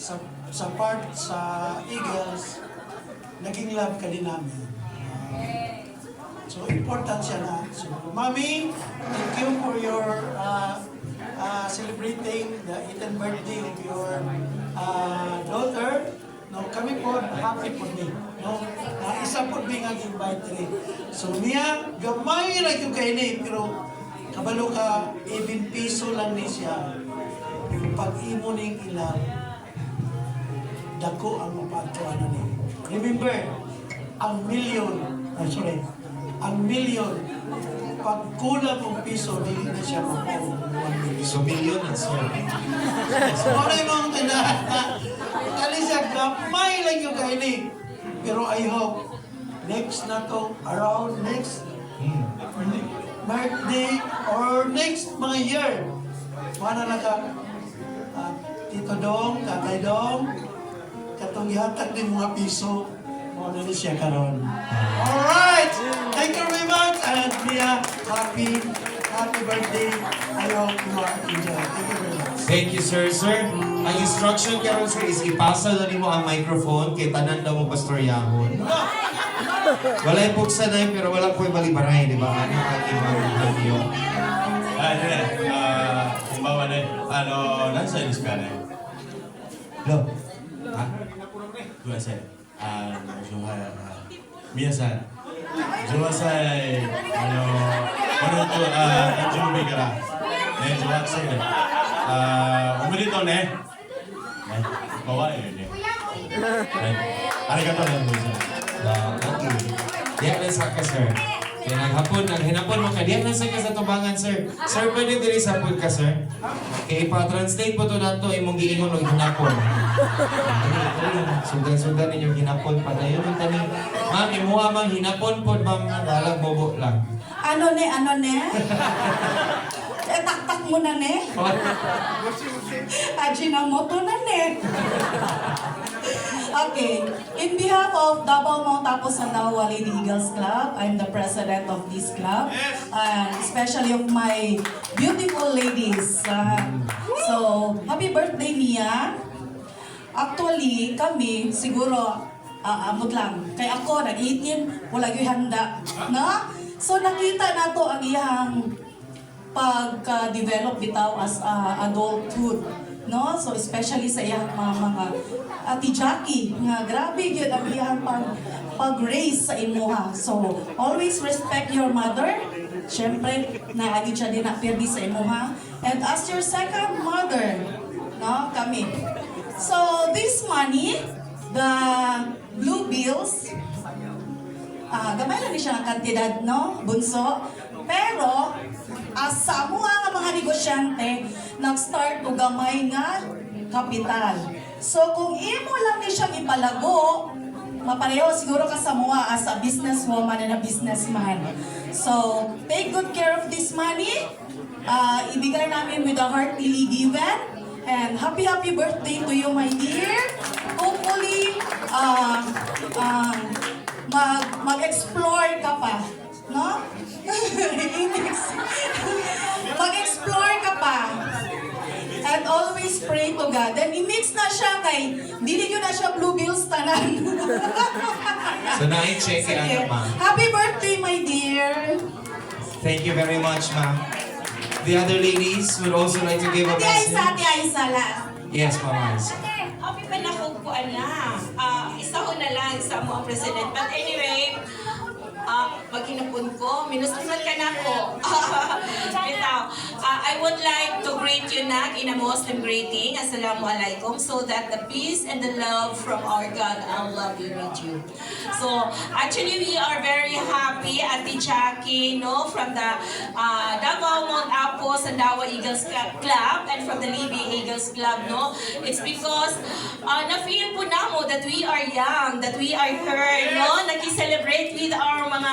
sa part sa Eagles, naging love ka din namin. So, important siya na. So, Mami, thank you for your celebrating the 18th birthday of your daughter. No, kami po, happy po ni. No, isa po ni nga invite rin. So, niya, gamay lang yung kayo ni, pero kabalo ka, even piso lang ni siya. Yung pag-imo ning ilaw, dako ang mapatuan na niya. Remember, ang million, pag kulang ng piso, hindi na siya makuha 1 million. So, million na sir. So, ano yung mga tinahan na, kali siya, gamay lang yung kaili. Pero I hope, next na to, around next birthday, or next mga year, mana na ka, Tito Dong, Tatay Dong, katong ihatag din mga piso, mo na siya karon. Alright! Thank you very much! And Mia, happy birthday. I hope you are enjoying. Thank you very much. Thank you, sir. Sir, ang instruction karon sir is ipasa na nimo ang microphone kay tanan daw mo Pastor Yahon. Wala yung puksa na yun, pero wala po yung balibaray, di ba? Ano ang ibang niyo? Kumbawa na, nasa inis ka na. Lo? Ha? Dua saya, biasa. Jual saya, menurut Jumbi kara. Jual saya. Umur itu ne, bawa ini. Arigatou gozaimasu. Thank you. Diyan lang sa ka, sir. Kaya naghinapon mo ka. Diyan lang sa ka sa tubangan, sir. Sir, pwede diri sa pud ka, sir? Kaya ipa-translate po to nato imong giingon og hinapon. Sundan-sundan ninyong hinapon pa na yun. Ma'am, imuha mang hinapon po, ma'am. Walang bobo lang. Ano ne? Tak-tak mo na ne? Ajinomoto na ne? Okay, in behalf of Davao Mount Apo Sandawa Lady Eagles Club, I'm the president of this club, and especially of my beautiful ladies. So, happy birthday, Mia. Actually, kami, siguro, amot lang. Kaya ako, nag-18, wala yung handa. No? So, nakita na to ang iyang pag-develop bitaw as adulthood. No? So, especially sa iyang mga Ate Jackie, nga grabe yun ang iyang pag-raise sa imuha. So, always respect your mother. Siyempre, naagid siya din na pirdi sa imuha. And as your second mother, no, kami. So, this money, the blue bills, gamay lang ni siya ang kantidad, no? Bunso. Pero, sa mga mga negosyante, nag-start o gamay nga kapital. So, kung imo lang ni siyang ipalago, mapareho siguro ka sa mga as a businesswoman and a businessman. So, take good care of this money. Ibigay namin with a heartily given. And happy birthday to you, my dear. Hopefully, mag-explore ka pa. No? Mag-explore ka pa. And always pray to God. Then i-mix na siya kay dili nyo na siya blue bills tanan. So, na-check Sige. ma'am. Happy birthday, my dear. Thank you very much, ma'am. The other ladies would also like to give a message. Ate Aisa last. Yes, Mama Aisa. Happy pa na ko na. Isa ko na lang sa mga president. But anyway, pag hinapon ko, minusliman ka na ko. I would like to greet you na in a Muslim greeting. Assalamualaikum. So that the peace and the love from our God, Allah, be with you. So, actually, we are very happy at the Jackie, no, from the Davao Mount Apo Sandawa Eagles Club and from the Libby Eagles Club, no. It's because na-feel po na mo that we are young, that we are heard, no, nag-celebrate with our mga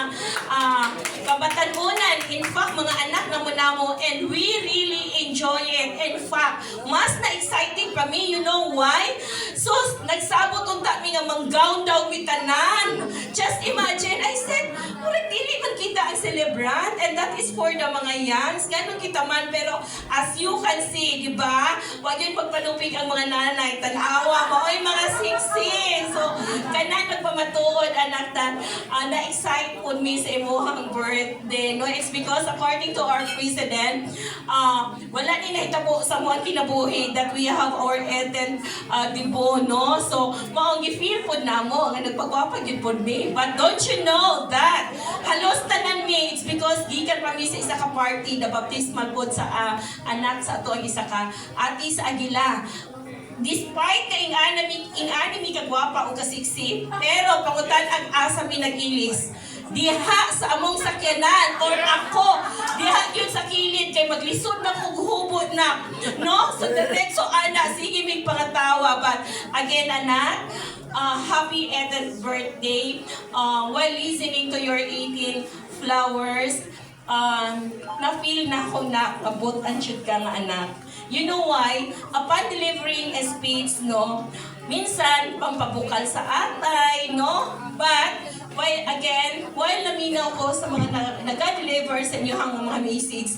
kabatanunan. In fact, mga anak na mo namo, and we really enjoy it. In fact, mas na-exciting pa me, you know why? So, nagsabot unta mi nga manggown daw mi tanan. Just imagine, I said, murag dili man kita ang celebrant, and that is for the mga yans. Ganun kita man, pero as you can see, di ba? Huwag yun pagpanupig ang mga nanay, tanawa, maoy mga siksi. So, kanan nagpamatuod, anak, that na-excite po mi sa imuhang birthday. No, it's because according to our president, wala ni nahitabo sa mga kinabuhi that we have our eten dibo, no? So, maong gi-feel po na mo, nga nagpagwapag yun po mi. But don't you know that halos tanan mi, it's because gikan pa mi sa isa ka party, the baptismal po sa anak sa ato ang isa ka ati sa Aguila. Despite na ingani mi kagwapa o kasiksi, pero pangutan ang asa mi nagilis. Diha sa among sakyanan or ako, diha yun sa kilid kay maglisod na kog hubot na. No? So diretso ana, sige mig pangatawa. But again, anak, happy 18th birthday. While listening to your 18 flowers, na-feel na ako na abot ang shoot ka nga anak. You know why? Upon delivering a speech, no, minsan pampabukal sa atay, no? But while naminaw ko sa mga nag-deliver sa inyong mga message,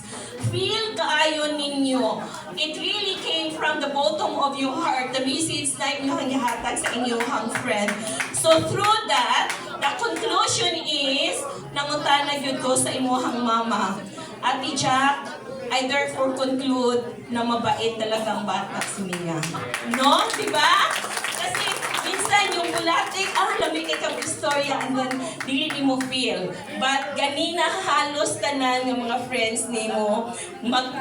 feel kaayon ninyo. It really came from the bottom of your heart, the message na inyong gihatag sa inyong friend. So through that, the conclusion is, nangutana yun ko sa inyong mama. Ate Jack, I therefore conclude na mabait talagang bata si Mia. No? Diba? Kasi minsan yung bulatik, lamig ikang istorya, and then dili mo feel. But ganina halos tanan ng mga friends nimo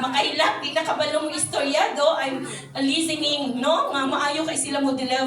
makailap, di nakabalong istorya do, I'm listening, no? Nga maayo kay sila mo deliver.